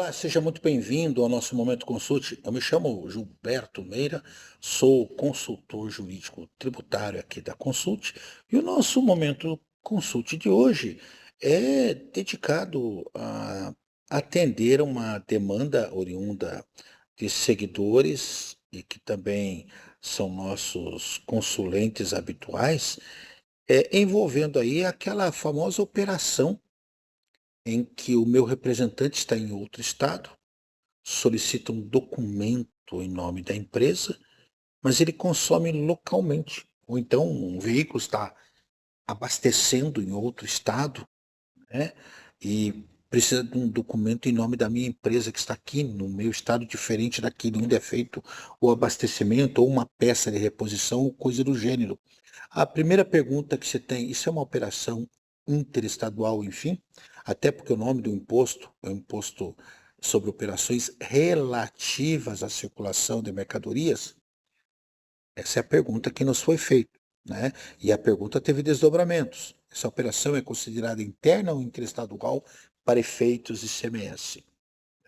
Olá, seja muito bem-vindo ao nosso Momento Consulte. Eu me chamo Gilberto Meira, sou consultor jurídico tributário aqui da Consulte e o nosso Momento Consulte de hoje é dedicado a atender uma demanda oriunda de seguidores e que também são nossos consulentes habituais, envolvendo aí aquela famosa operação em que o meu representante está em outro estado, solicita um documento em nome da empresa, mas ele consome localmente. Ou então um veículo está abastecendo em outro estado, né? E precisa de um documento em nome da minha empresa que está aqui no meu estado, diferente daquele onde é feito o abastecimento ou uma peça de reposição ou coisa do gênero. A primeira pergunta que você tem, isso é uma operação interestadual, enfim? Até porque o nome do imposto é um imposto sobre operações relativas à circulação de mercadorias? Essa é a pergunta que nos foi feita, né? E a pergunta teve desdobramentos. Essa operação é considerada interna ou interestadual para efeitos ICMS,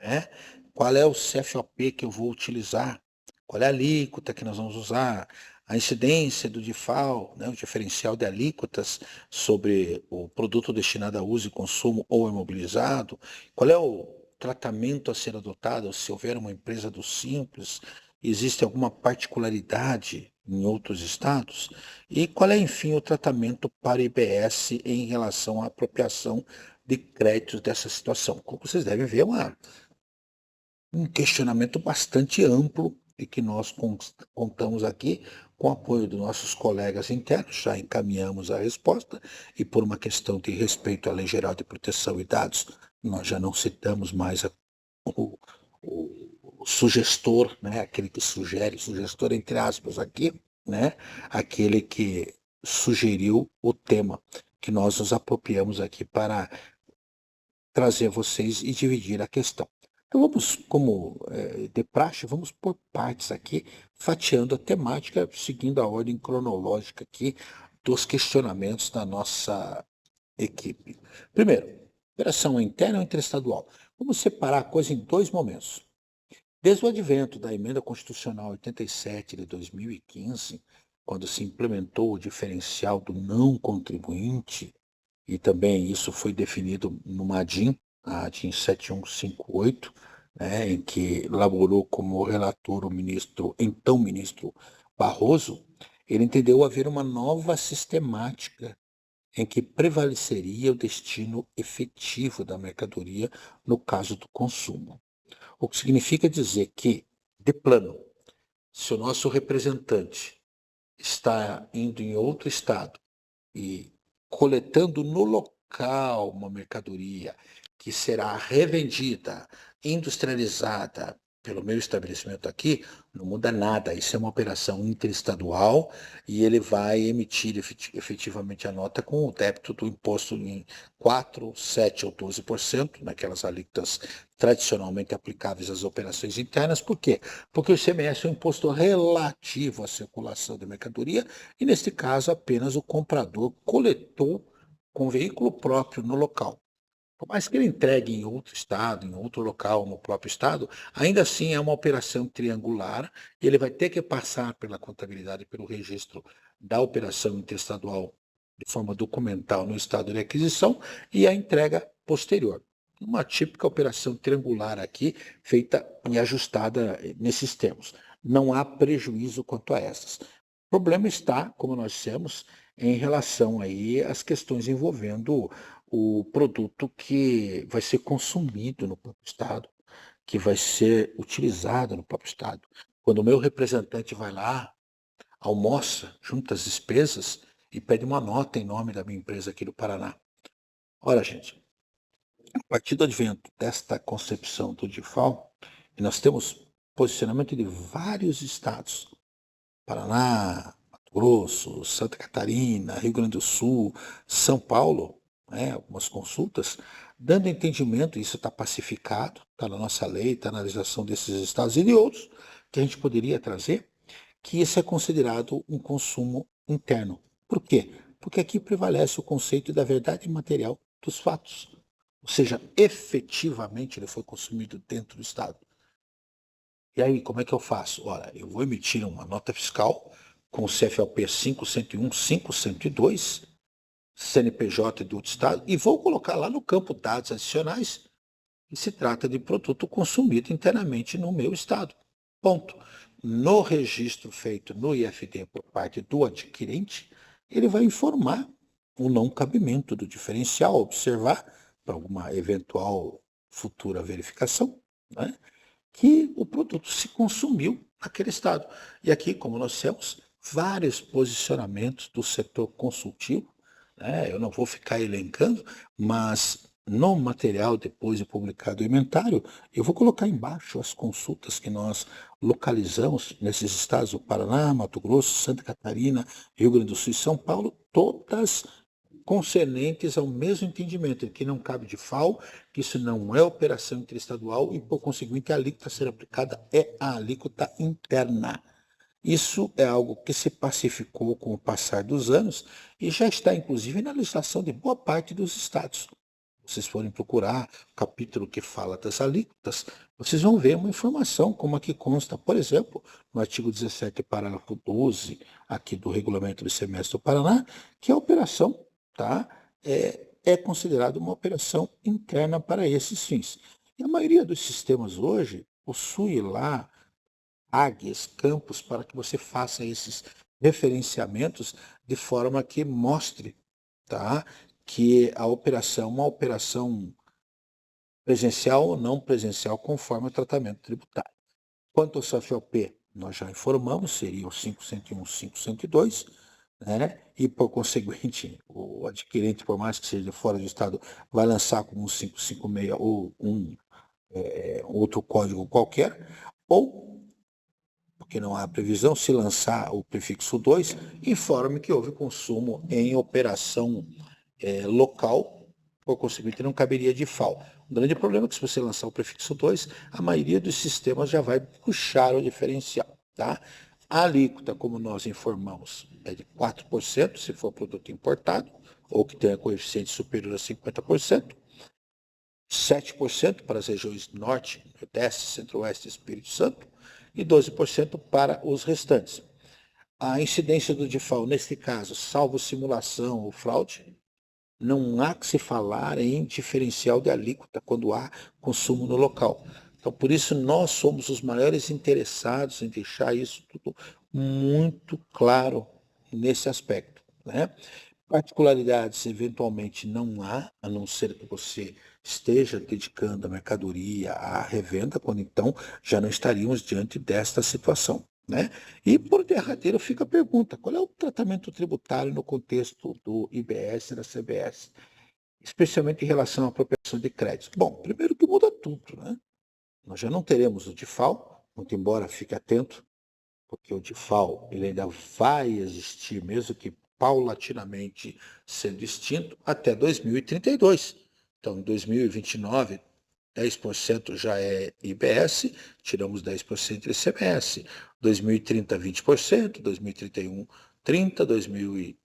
né? Qual é o CFOP que eu vou utilizar? Qual é a alíquota que nós vamos usar? A incidência do DIFAL, né, o diferencial de alíquotas sobre o produto destinado a uso e consumo ou imobilizado? Qual é o tratamento a ser adotado se houver uma empresa do Simples? Existe alguma particularidade em outros estados? E qual é, enfim, o tratamento para IBS em relação à apropriação de créditos dessa situação? Como vocês devem ver, é um questionamento bastante amplo e que nós contamos aqui com o apoio dos nossos colegas internos, já encaminhamos a resposta e por uma questão de respeito à Lei Geral de Proteção de Dados, nós já não citamos mais o, o sugestor, né, aquele que sugere, sugestor entre aspas aqui, né, aquele que sugeriu o tema que nós nos apropriamos aqui para trazer a vocês e dividir a questão. Então vamos, como de praxe, vamos por partes aqui, fatiando a temática, seguindo a ordem cronológica aqui dos questionamentos da nossa equipe. Primeiro, operação interna ou interestadual? Vamos separar a coisa em dois momentos. Desde o advento da Emenda Constitucional 87 de 2015, quando se implementou o diferencial do não contribuinte, e também isso foi definido no ADIM, a ADIM 7158, né, em que elaborou como relator o ministro, então ministro Barroso, ele entendeu haver uma nova sistemática em que prevaleceria o destino efetivo da mercadoria no caso do consumo. O que significa dizer que, de plano, se o nosso representante está indo em outro estado e coletando no local uma mercadoria que será revendida, industrializada pelo meu estabelecimento aqui, não muda nada. Isso é uma operação interestadual e ele vai emitir efetivamente a nota com o débito do imposto em 4, 7 ou 12%, naquelas alíquotas tradicionalmente aplicáveis às operações internas. Por quê? Porque o ICMS é um imposto relativo à circulação de mercadoria e, neste caso, apenas o comprador coletou com veículo próprio no local. Por mais que ele entregue em outro estado, em outro local, no próprio estado, ainda assim é uma operação triangular e ele vai ter que passar pela contabilidade, pelo registro da operação interestadual de forma documental no estado de aquisição e a entrega posterior. Uma típica operação triangular aqui, feita e ajustada nesses termos. Não há prejuízo quanto a essas. O problema está, como nós dissemos, em relação aí às questões envolvendo o produto que vai ser consumido no próprio estado, que vai ser utilizado no próprio estado. Quando o meu representante vai lá, almoça, junta as despesas e pede uma nota em nome da minha empresa aqui do Paraná. Ora, gente, a partir do advento desta concepção do DIFAL, e nós temos posicionamento de vários estados, Paraná, Mato Grosso, Santa Catarina, Rio Grande do Sul, São Paulo, né, algumas consultas, dando entendimento, isso está pacificado, está na nossa lei, está na legislação desses estados e de outros, que a gente poderia trazer, que isso é considerado um consumo interno. Por quê? Porque aqui prevalece o conceito da verdade material dos fatos. Ou seja, efetivamente ele foi consumido dentro do Estado. E aí, como é que eu faço? Olha, eu vou emitir uma nota fiscal com o CFLP 5101, 5102, CNPJ do outro Estado, e vou colocar lá no campo dados adicionais que se trata de produto consumido internamente no meu Estado. Ponto. No registro feito no IFD por parte do adquirente, ele vai informar o não cabimento do diferencial, observar para alguma eventual futura verificação, né, que o produto se consumiu naquele estado. E aqui, como nós temos vários posicionamentos do setor consultivo, né, eu não vou ficar elencando, mas no material depois de publicado o inventário, eu vou colocar embaixo as consultas que nós localizamos nesses estados, o Paraná, Mato Grosso, Santa Catarina, Rio Grande do Sul e São Paulo, todas concernentes ao mesmo entendimento, que não cabe de FAO, que isso não é operação interestadual e, por conseguinte, a alíquota a ser aplicada é a alíquota interna. Isso é algo que se pacificou com o passar dos anos e já está, inclusive, na legislação de boa parte dos estados. Vocês forem procurar o capítulo que fala das alíquotas, vocês vão ver uma informação como a que consta, por exemplo, no artigo 17, parágrafo 12, aqui do Regulamento do Semestre do Paraná, que a operação, tá, é considerada uma operação interna para esses fins. E a maioria dos sistemas hoje possui lá águias, campos, para que você faça esses referenciamentos de forma que mostre, tá, que a operação é uma operação presencial ou não presencial, conforme o tratamento tributário. Quanto ao CFLP, nós já informamos, seria o 5101, 5102, né? E, por conseguinte, o adquirente, por mais que seja fora do estado, vai lançar como um 556 ou outro código qualquer, ou, porque não há previsão, se lançar o prefixo 2, informe que houve consumo em operação local, por conseguinte, não caberia de FAO. O grande problema é que, se você lançar o prefixo 2, a maioria dos sistemas já vai puxar o diferencial. Tá? A alíquota, como nós informamos, é de 4% se for produto importado, ou que tenha coeficiente superior a 50%, 7% para as regiões Norte, Nordeste, Centro-Oeste e Espírito Santo, e 12% para os restantes. A incidência do DIFAL, nesse caso, salvo simulação ou fraude, não há que se falar em diferencial de alíquota quando há consumo no local. Então, por isso, nós somos os maiores interessados em deixar isso tudo muito claro nesse aspecto, né? Particularidades, eventualmente, não há, a não ser que você esteja dedicando a mercadoria à revenda, quando então já não estaríamos diante desta situação, né? E, por derradeiro, fica a pergunta: qual é o tratamento tributário no contexto do IBS e da CBS, especialmente em relação à apropriação de créditos? Bom, primeiro que muda tudo, né? Nós já não teremos o DIFAL, muito embora fique atento, porque o DIFAL ele ainda vai existir, mesmo que paulatinamente sendo extinto, até 2032. Então, em 2029, 10% já é IBS, tiramos 10% de ICMS. 2030, 20%, 2031, 30%,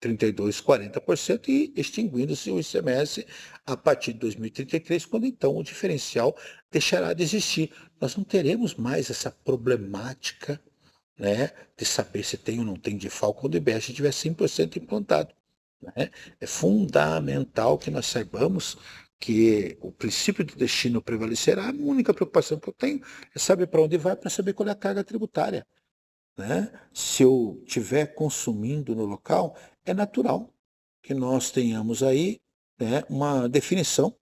2032, 40% e extinguindo-se o ICMS a partir de 2033, quando então o diferencial deixará de existir. Nós não teremos mais essa problemática, né, de saber se tem ou não tem DIFAL quando o IBS estiver 100% implantado. Né? É fundamental que nós saibamos que o princípio do destino prevalecerá. A única preocupação que eu tenho é saber para onde vai, para saber qual é a carga tributária. Né? Se eu estiver consumindo no local, é natural que nós tenhamos aí, né, uma definição,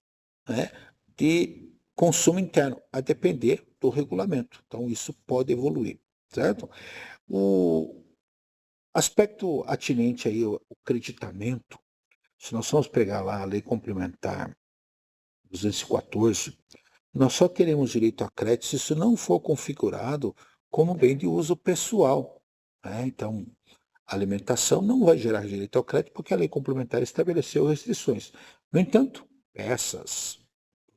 né, de consumo interno, a depender do regulamento. Então, isso pode evoluir, certo? O aspecto atinente aí, o creditamento, se nós formos pegar lá a Lei Complementar 214, nós só teremos direito a crédito se isso não for configurado como bem de uso pessoal. Né? Então, a alimentação não vai gerar direito ao crédito porque a lei complementar estabeleceu restrições. No entanto, peças,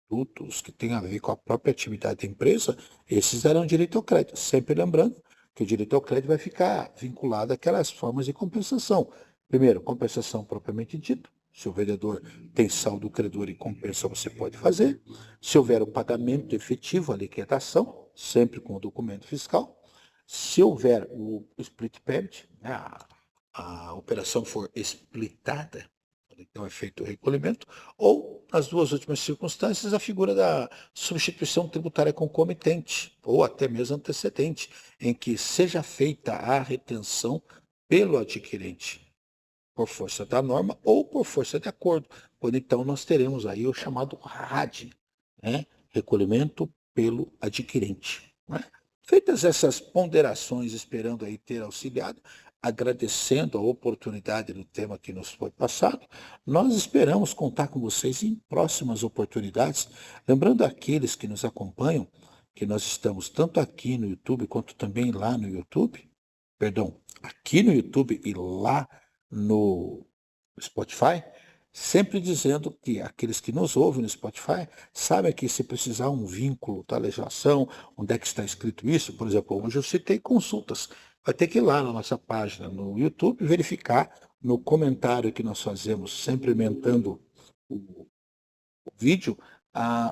produtos que têm a ver com a própria atividade da empresa, esses darão direito ao crédito. Sempre lembrando que o direito ao crédito vai ficar vinculado àquelas formas de compensação. Primeiro, compensação propriamente dita, Se o vendedor tem saldo credor e compensa, você pode fazer. Se houver o pagamento efetivo, a liquidação, sempre com o documento fiscal. Se houver o split payment, né, a operação for splitada, então é feito o recolhimento, ou, nas duas últimas circunstâncias, a figura da substituição tributária concomitante, ou até mesmo antecedente, em que seja feita a retenção pelo adquirente, por força da norma ou por força de acordo, quando então nós teremos aí o chamado RAD, né? Recolhimento pelo adquirente. Né? Feitas essas ponderações, esperando aí ter auxiliado, agradecendo a oportunidade do tema que nos foi passado, nós esperamos contar com vocês em próximas oportunidades, lembrando aqueles que nos acompanham, que nós estamos tanto aqui no YouTube quanto também lá no YouTube, perdão, aqui no YouTube e lá no Spotify, sempre dizendo que aqueles que nos ouvem no Spotify sabem que se precisar um vínculo da legislação, onde é que está escrito isso, por exemplo, hoje eu citei consultas, vai ter que ir lá na nossa página no YouTube verificar no comentário que nós fazemos, sempre emendando o vídeo,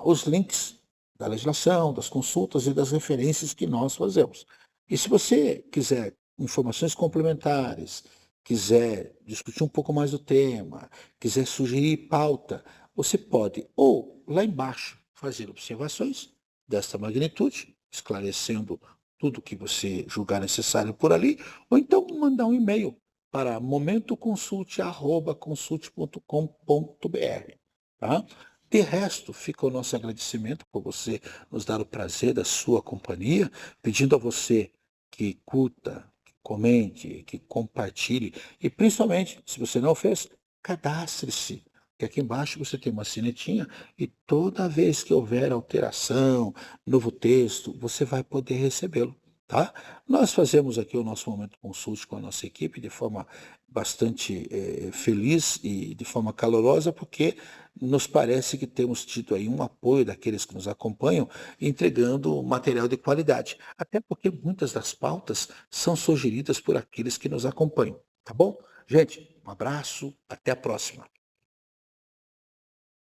os links da legislação, das consultas e das referências que nós fazemos. E se você quiser informações complementares, quiser discutir um pouco mais do tema, quiser sugerir pauta, você pode ou lá embaixo fazer observações desta magnitude, esclarecendo tudo que você julgar necessário por ali, ou então mandar um e-mail para momentoconsulte@consulte.com.br, tá? De resto, fica o nosso agradecimento por você nos dar o prazer da sua companhia, pedindo a você que curta, que comente, que compartilhe e principalmente, se você não fez, cadastre-se. Que aqui embaixo você tem uma sinetinha e toda vez que houver alteração, novo texto, você vai poder recebê-lo, tá? Nós fazemos aqui o nosso Momento Consulte com a nossa equipe de forma bastante feliz e de forma calorosa, porque nos parece que temos tido aí um apoio daqueles que nos acompanham, entregando material de qualidade. Até porque muitas das pautas são sugeridas por aqueles que nos acompanham, tá bom? Gente, um abraço, até a próxima.